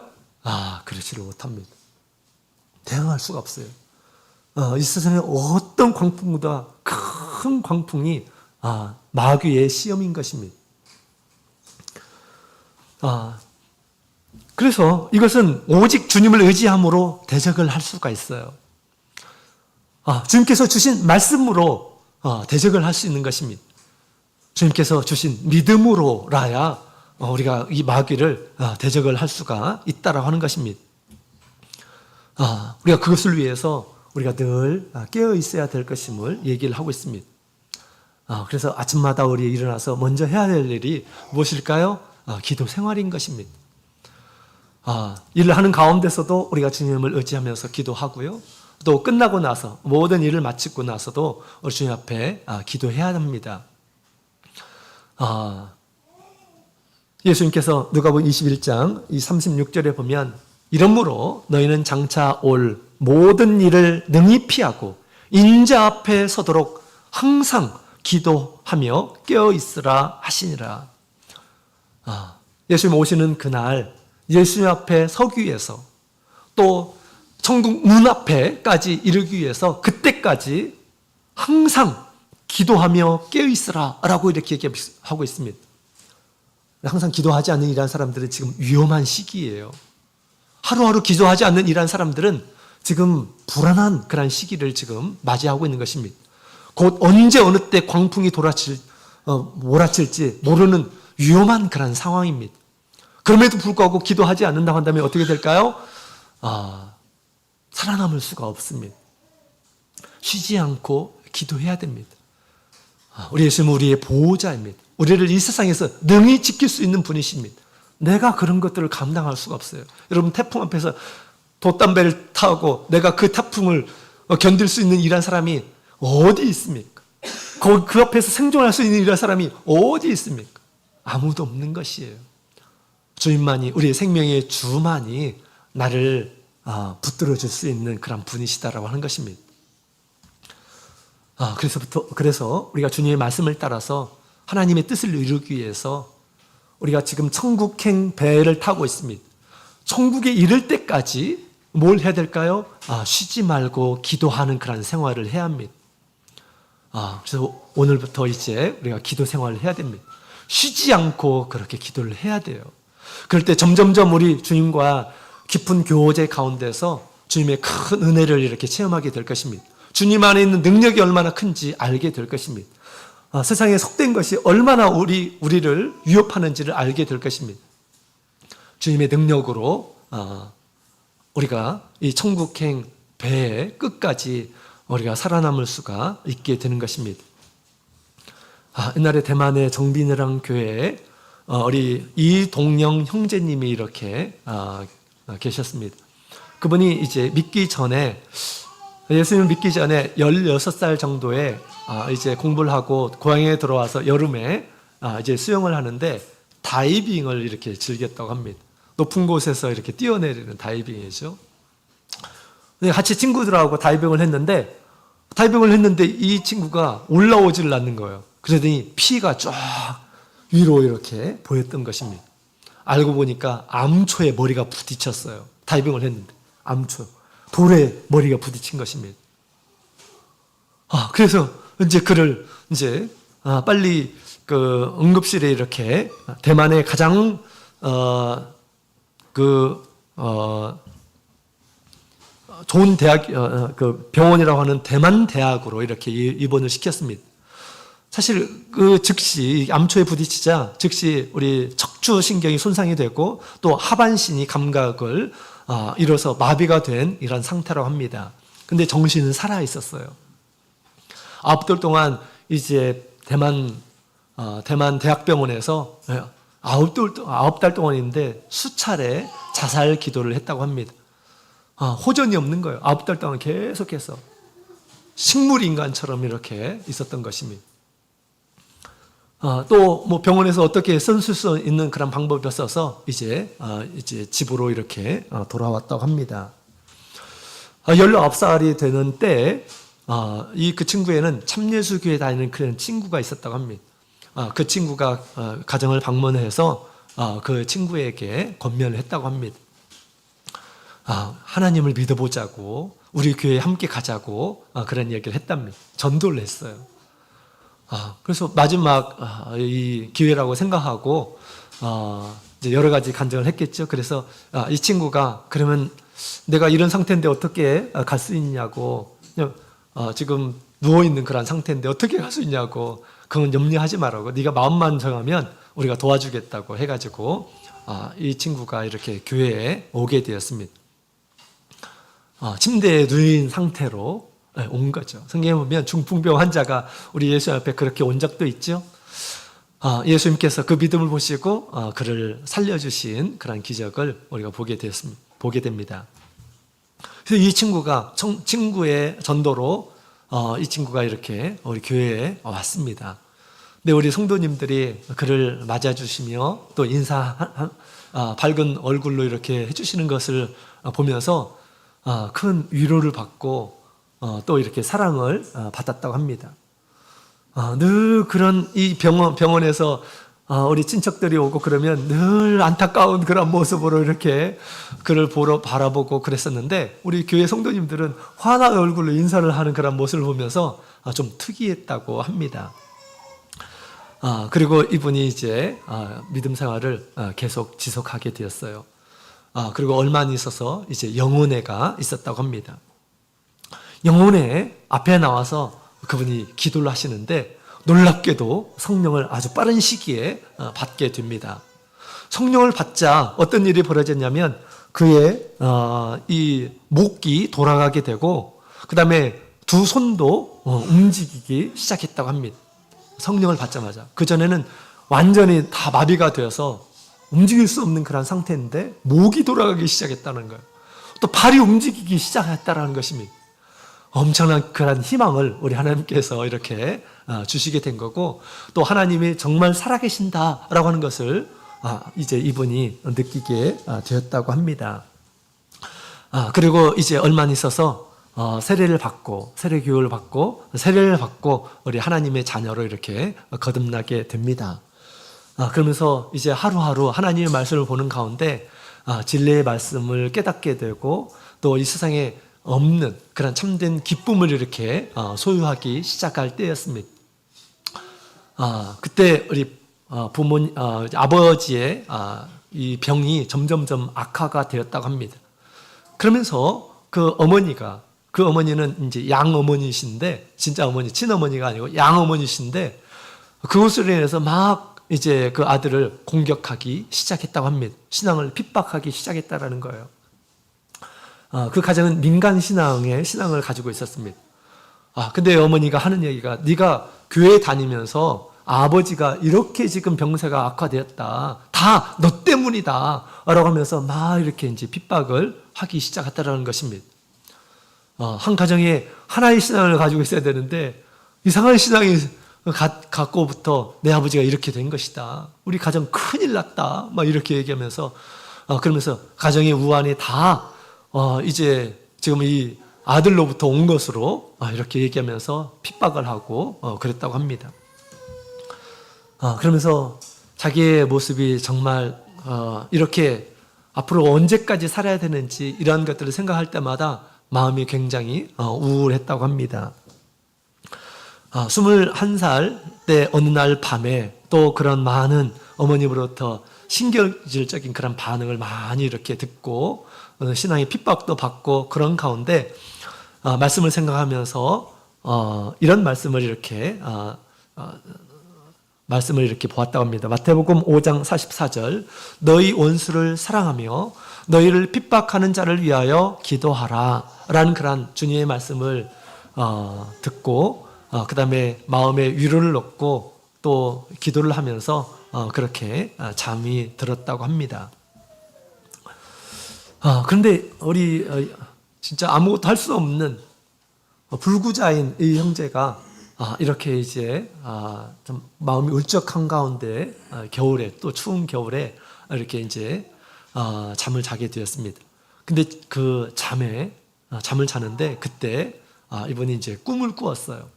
Speaker 1: 그렇지를 못합니다. 대항할 수가 없어요. 이 세상에 어떤 광풍보다 큰 광풍이 마귀의 시험인 것입니다. 그래서 이것은 오직 주님을 의지함으로 대적을 할 수가 있어요. 주님께서 주신 말씀으로 대적을 할 수 있는 것입니다. 주님께서 주신 믿음으로라야 우리가 이 마귀를 대적을 할 수가 있다라고 하는 것입니다. 우리가 그것을 위해서 우리가 늘 깨어 있어야 될 것임을 얘기를 하고 있습니다. 그래서 아침마다 우리 일어나서 먼저 해야 될 일이 무엇일까요? 기도 생활인 것입니다. 일을 하는 가운데서도 우리가 주님을 의지하면서 기도하고요. 또 끝나고 나서 모든 일을 마치고 나서도 우리 주님 앞에 기도해야 합니다. 예수님께서 누가복음 21장 이 36절에 보면 이러므로 너희는 장차 올 모든 일을 능히 피하고 인자 앞에 서도록 항상 기도하며 깨어 있으라 하시니라. 예수님 오시는 그날 예수님 앞에 서기 위해서, 또 천국 문 앞에까지 이르기 위해서 그때까지 항상 기도하며 깨어 있으라 라고 이렇게 얘기하고 있습니다. 항상 기도하지 않는 이러한 사람들은 지금 위험한 시기예요. 하루하루 기도하지 않는 이러한 사람들은 지금 불안한 그런 시기를 지금 맞이하고 있는 것입니다. 곧 언제 어느 때 광풍이 몰아칠지 모르는 위험한 그런 상황입니다. 그럼에도 불구하고 기도하지 않는다고 한다면 어떻게 될까요? 살아남을 수가 없습니다. 쉬지 않고 기도해야 됩니다. 우리 예수님은 우리의 보호자입니다. 우리를 이 세상에서 능히 지킬 수 있는 분이십니다. 내가 그런 것들을 감당할 수가 없어요. 여러분 태풍 앞에서 돛담배를 타고 내가 그 태풍을 견딜 수 있는 이런 사람이 어디 있습니까? 그 앞에서 생존할 수 있는 이런 사람이 어디 있습니까? 아무도 없는 것이에요. 주님만이, 우리의 생명의 주만이 나를 붙들어 줄 수 있는 그런 분이시다라고 하는 것입니다. 그래서 우리가 주님의 말씀을 따라서 하나님의 뜻을 이루기 위해서 우리가 지금 천국행 배를 타고 있습니다. 천국에 이를 때까지 뭘 해야 될까요? 쉬지 말고 기도하는 그런 생활을 해야 합니다. 그래서 오늘부터 이제 우리가 기도 생활을 해야 됩니다. 쉬지 않고 그렇게 기도를 해야 돼요. 그럴 때 점점점 우리 주님과 깊은 교제 가운데서 주님의 큰 은혜를 이렇게 체험하게 될 것입니다. 주님 안에 있는 능력이 얼마나 큰지 알게 될 것입니다. 세상에 속된 것이 얼마나 우리를 위협하는지를 알게 될 것입니다. 주님의 능력으로 우리가 이 천국행 배의 끝까지 우리가 살아남을 수가 있게 되는 것입니다. 옛날에 대만의 정빈이라는 교회에 우리 이동영 형제님이 이렇게 계셨습니다. 그분이 이제 예수님을 믿기 전에 16살 정도에 이제 공부를 하고 고향에 들어와서 여름에 이제 수영을 하는데 다이빙을 이렇게 즐겼다고 합니다. 높은 곳에서 이렇게 뛰어내리는 다이빙이죠. 같이 친구들하고 다이빙을 했는데 이 친구가 올라오지를 않는 거예요. 그러더니 피가 쫙 위로 이렇게 보였던 것입니다. 알고 보니까 암초에 머리가 부딪혔어요. 다이빙을 했는데 암초, 돌에 머리가 부딪힌 것입니다. 그래서 이제 그를 빨리 그 응급실에 이렇게 대만의 가장 좋은 대학 그 병원이라고 하는 대만 대학으로 이렇게 입원을 시켰습니다. 사실 즉시 암초에 부딪히자 즉시 우리 척추 신경이 손상이 되고 또 하반신이 감각을 잃어서 마비가 된 이런 상태라고 합니다. 근데 정신은 살아 있었어요. 9달 동안 이제 대만 대학병원에서 9달 동안인데 수차례 자살 기도를 했다고 합니다. 호전이 없는 거예요. 9달 동안 계속해서 식물인간처럼 이렇게 있었던 것입니다. 또 뭐 병원에서 어떻게 쓸 수 있는 그런 방법을 써서 이제 집으로 이렇게 돌아왔다고 합니다. 19살이 되는 때 그 친구에는 참예수교회 다니는 그런 친구가 있었다고 합니다. 그 친구가 가정을 방문해서 그 친구에게 권면을 했다고 합니다. 하나님을 믿어보자고, 우리 교회에 함께 가자고 그런 얘기를 했답니다. 전도를 했어요. 그래서 마지막 이 기회라고 생각하고 이제 여러 가지 간증을 했겠죠. 그래서 이 친구가 그러면 내가 이런 상태인데 어떻게 갈 수 있냐고, 지금 누워 있는 그런 상태인데 어떻게 갈 수 있냐고, 그건 염려하지 말라고, 네가 마음만 정하면 우리가 도와주겠다고 해가지고 이 친구가 이렇게 교회에 오게 되었습니다. 침대에 누인 상태로 온 거죠. 성경에 보면 중풍병 환자가 우리 예수 앞에 그렇게 온 적도 있죠. 예수님께서 그 믿음을 보시고 그를 살려주신 그런 기적을 우리가 보게 됩니다. 그래서 이 친구가 친구의 전도로 이 친구가 이렇게 우리 교회에 왔습니다. 근데 우리 성도님들이 그를 맞아주시며 또 밝은 얼굴로 이렇게 해주시는 것을 보면서 큰 위로를 받고 또 이렇게 사랑을 받았다고 합니다. 늘 그런 이 병원에서 우리 친척들이 오고 그러면 늘 안타까운 그런 모습으로 이렇게 그를 바라보고 그랬었는데, 우리 교회 성도님들은 환한 얼굴로 인사를 하는 그런 모습을 보면서 좀 특이했다고 합니다. 그리고 이분이 이제 믿음 생활을 계속 지속하게 되었어요. 그리고 얼마 안 있어서 이제 영혼회가 있었다고 합니다. 영혼회 앞에 나와서 그분이 기도를 하시는데 놀랍게도 성령을 아주 빠른 시기에 받게 됩니다. 성령을 받자 어떤 일이 벌어졌냐면 그의 이 목이 돌아가게 되고 그 다음에 두 손도 움직이기 시작했다고 합니다. 성령을 받자마자. 그전에는 완전히 다 마비가 되어서 움직일 수 없는 그런 상태인데 목이 돌아가기 시작했다는 거예요. 또 발이 움직이기 시작했다는 것입니다. 엄청난 그런 희망을 우리 하나님께서 이렇게 주시게 된 거고, 또 하나님이 정말 살아계신다라고 하는 것을 이제 이분이 느끼게 되었다고 합니다. 그리고 이제 얼마 안 있어서 세례를 받고 세례 교육을 받고 세례를 받고 우리 하나님의 자녀로 이렇게 거듭나게 됩니다. 그러면서 이제 하루하루 하나님의 말씀을 보는 가운데 진리의 말씀을 깨닫게 되고, 또 이 세상에 없는 그런 참된 기쁨을 이렇게 소유하기 시작할 때였습니다. 그때 우리 아버지의 이 병이 점점점 악화가 되었다고 합니다. 그러면서 그 어머니는 이제 양어머니신데, 진짜 어머니, 친어머니가 아니고 양어머니신데, 그것으로 인해서 막 이제 그 아들을 공격하기 시작했다고 합니다. 신앙을 핍박하기 시작했다라는 거예요. 그 가정은 민간 신앙의 신앙을 가지고 있었습니다. 근데 어머니가 하는 얘기가, 네가 교회 다니면서 아버지가 이렇게 지금 병세가 악화되었다, 다 너 때문이다 라고 하면서 막 이렇게 이제 핍박을 하기 시작했다라는 것입니다. 한 가정에 하나의 신앙을 가지고 있어야 되는데 이상한 신앙이 갖고부터 내 아버지가 이렇게 된 것이다, 우리 가정 큰일 났다, 막 이렇게 얘기하면서 그러면서 가정의 우환이 다 이제 지금 이 아들로부터 온 것으로 이렇게 얘기하면서 핍박을 하고 그랬다고 합니다. 그러면서 자기의 모습이 정말 이렇게 앞으로 언제까지 살아야 되는지 이러한 것들을 생각할 때마다 마음이 굉장히 우울했다고 합니다. 21살 때 어느 날 밤에 또 그런 많은 어머님으로부터 신경질적인 그런 반응을 많이 이렇게 듣고 신앙의 핍박도 받고 그런 가운데 말씀을 생각하면서 이런 말씀을 이렇게 보았다고 합니다. 마태복음 5장 44절, 너희 원수를 사랑하며 너희를 핍박하는 자를 위하여 기도하라 라는 그런 주님의 말씀을 듣고 그 다음에 마음에 위로를 얻고 또 기도를 하면서 그렇게 잠이 들었다고 합니다. 그런데 우리 진짜 아무것도 할 수 없는 불구자인 이 형제가 이렇게 이제 좀 마음이 울적한 가운데 겨울에, 또 추운 겨울에 이렇게 이제 잠을 자게 되었습니다. 근데 그 잠을 자는데 그때 이분이 이제 꿈을 꾸었어요.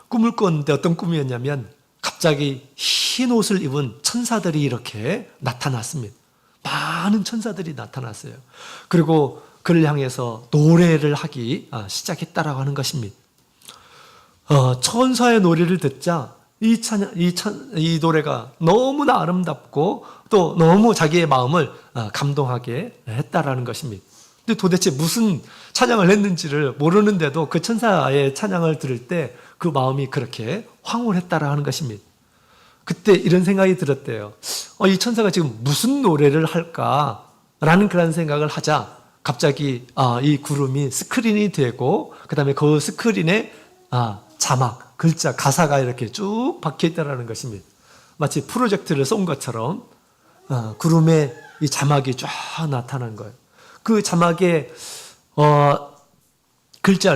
Speaker 1: 꿈을 꾸었는데 어떤 꿈이었냐면 갑자기 흰 옷을 입은 천사들이 이렇게 나타났습니다. 많은 천사들이 나타났어요. 그리고 그를 향해서 노래를 하기 시작했다라고 하는 것입니다. 천사의 노래를 듣자 이 노래가 너무나 아름답고 또 너무 자기의 마음을 감동하게 했다라는 것입니다. 근데 도대체 무슨 찬양을 했는지를 모르는데도 그 천사의 찬양을 들을 때 그 마음이 그렇게 황홀했다라는 것입니다. 그때 이런 생각이 들었대요. 이 천사가 지금 무슨 노래를 할까라는 그런 생각을 하자 갑자기 이 구름이 스크린이 되고 그 다음에 그 스크린에 자막, 글자, 가사가 이렇게 쭉 박혀있다는 것입니다. 마치 프로젝트를 쏜 것처럼 구름에 이 자막이 쫙 나타난 거예요. 그 자막에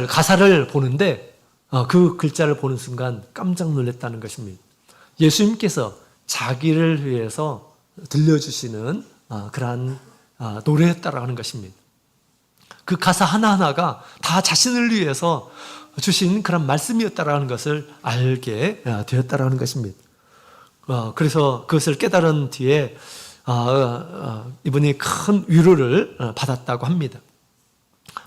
Speaker 1: 가사를 보는데 그 글자를 보는 순간 깜짝 놀랐다는 것입니다. 예수님께서 자기를 위해서 들려주시는 그러한 노래였다라는 것입니다. 그 가사 하나하나가 다 자신을 위해서 주신 그런 말씀이었다라는 것을 알게 되었다라는 것입니다. 그래서 그것을 깨달은 뒤에 이분이 큰 위로를 받았다고 합니다.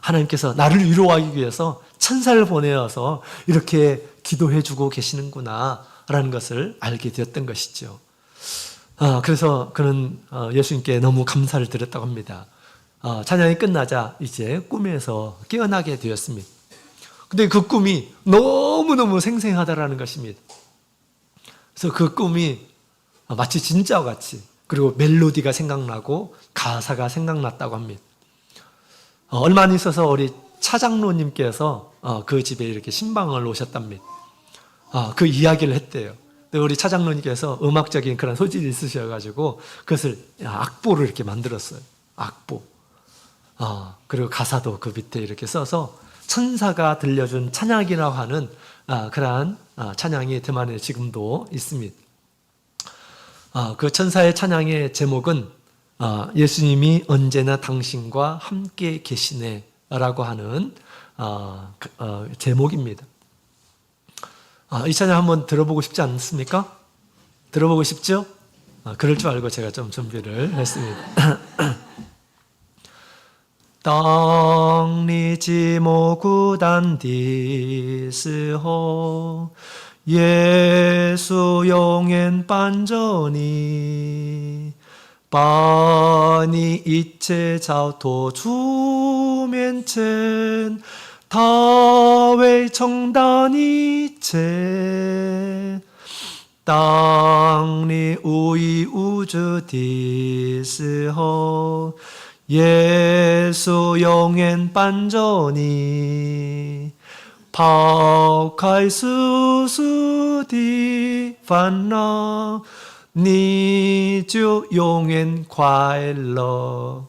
Speaker 1: 하나님께서 나를 위로하기 위해서 천사를 보내어서 이렇게 기도해주고 계시는구나 라는 것을 알게 되었던 것이죠. 그래서 그는 예수님께 너무 감사를 드렸다고 합니다. 찬양이 끝나자 이제 꿈에서 깨어나게 되었습니다. 근데 그 꿈이 너무너무 생생하다라는 것입니다. 그래서 그 꿈이 마치 진짜와 같이, 그리고 멜로디가 생각나고 가사가 생각났다고 합니다. 얼마 안 있어서 우리 차장로님께서 그 집에 이렇게 신방을 오셨답니다. 그 이야기를 했대요. 또 우리 차장로님께서 음악적인 그런 소질이 있으셔가지고 그것을 악보를 이렇게 만들었어요. 악보. 그리고 가사도 그 밑에 이렇게 써서 천사가 들려준 찬양이라고 하는 그러한 찬양이 대만에 지금도 있습니다. 그 천사의 찬양의 제목은 예수님이 언제나 당신과 함께 계시네 라고 하는 제목입니다. 이 찬양 한번 들어보고 싶지 않습니까? 들어보고 싶죠? 그럴 줄 알고 제가 좀 준비를 했습니다.当你寂寞孤单的时候，耶稣永远伴着你，把你一切交托主面前，他会承担一切。当你无依无助的时候，耶稣永远伴着你，抛开世俗的烦恼，你就永远快乐。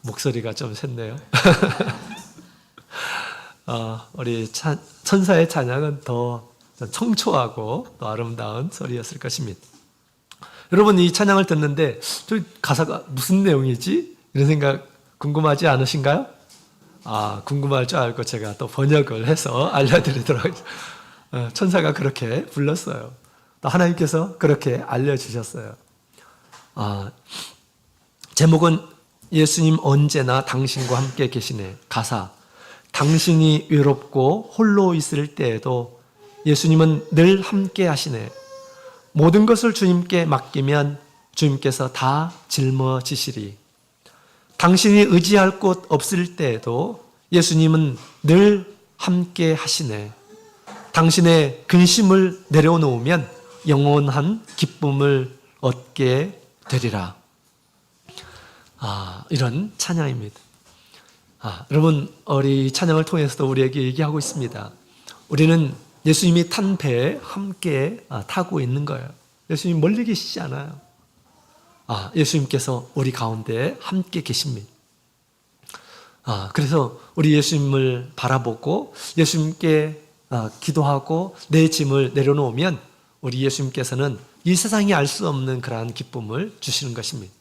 Speaker 1: 목소리가 좀 샜네요. 우리 천사의 찬양은 더 청초하고 또 아름다운 소리였을 것입니다. 여러분 이 찬양을 듣는데 저 가사가 무슨 내용이지? 이런 생각 궁금하지 않으신가요? 궁금할 줄 알고 제가 또 번역을 해서 알려드리도록 하겠습니다. 천사가 그렇게 불렀어요. 또 하나님께서 그렇게 알려주셨어요. 제목은 예수님 언제나 당신과 함께 계시네. 가사. 당신이 외롭고 홀로 있을 때에도 예수님은 늘 함께 하시네. 모든 것을 주님께 맡기면 주님께서 다 짊어지시리. 당신이 의지할 곳 없을 때에도 예수님은 늘 함께 하시네. 당신의 근심을 내려놓으면 영원한 기쁨을 얻게 되리라. 이런 찬양입니다. 여러분, 우리 찬양을 통해서도 우리에게 얘기하고 있습니다. 우리는 예수님이 탄 배에 함께 타고 있는 거예요. 예수님 멀리 계시지 않아요. 예수님께서 우리 가운데 함께 계십니다. 그래서 우리 예수님을 바라보고 예수님께 기도하고 내 짐을 내려놓으면 우리 예수님께서는 이 세상이 알 수 없는 그러한 기쁨을 주시는 것입니다.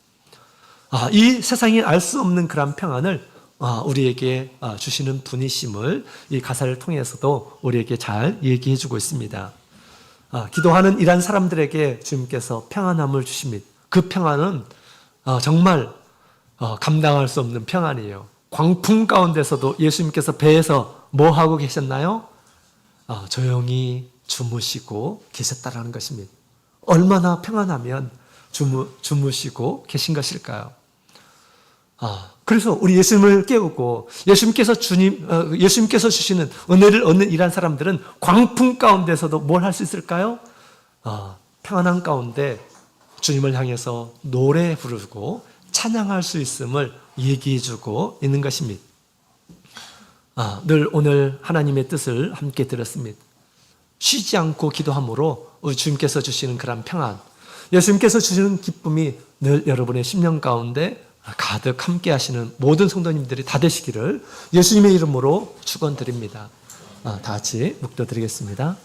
Speaker 1: 이 세상이 알 수 없는 그러한 평안을 우리에게 주시는 분이심을 이 가사를 통해서도 우리에게 잘 얘기해 주고 있습니다. 기도하는 이런 사람들에게 주님께서 평안함을 주십니다. 그 평안은 정말 감당할 수 없는 평안이에요. 광풍 가운데서도 예수님께서 배에서 뭐 하고 계셨나요? 조용히 주무시고 계셨다라는 것입니다. 얼마나 평안하면 주무시고 계신 것일까요? 그래서 우리 예수님을 깨우고 예수님께서 주시는 은혜를 얻는 이러한 사람들은 광풍 가운데서도 뭘 할 수 있을까요? 평안한 가운데 주님을 향해서 노래 부르고 찬양할 수 있음을 얘기해 주고 있는 것입니다. 늘 오늘 하나님의 뜻을 함께 들었습니다. 쉬지 않고 기도함으로 우리 주님께서 주시는 그런 평안, 예수님께서 주시는 기쁨이 늘 여러분의 심령 가운데 가득 함께 하시는 모든 성도님들이 다 되시기를 예수님의 이름으로 축원드립니다. 다 같이 묵도드리겠습니다.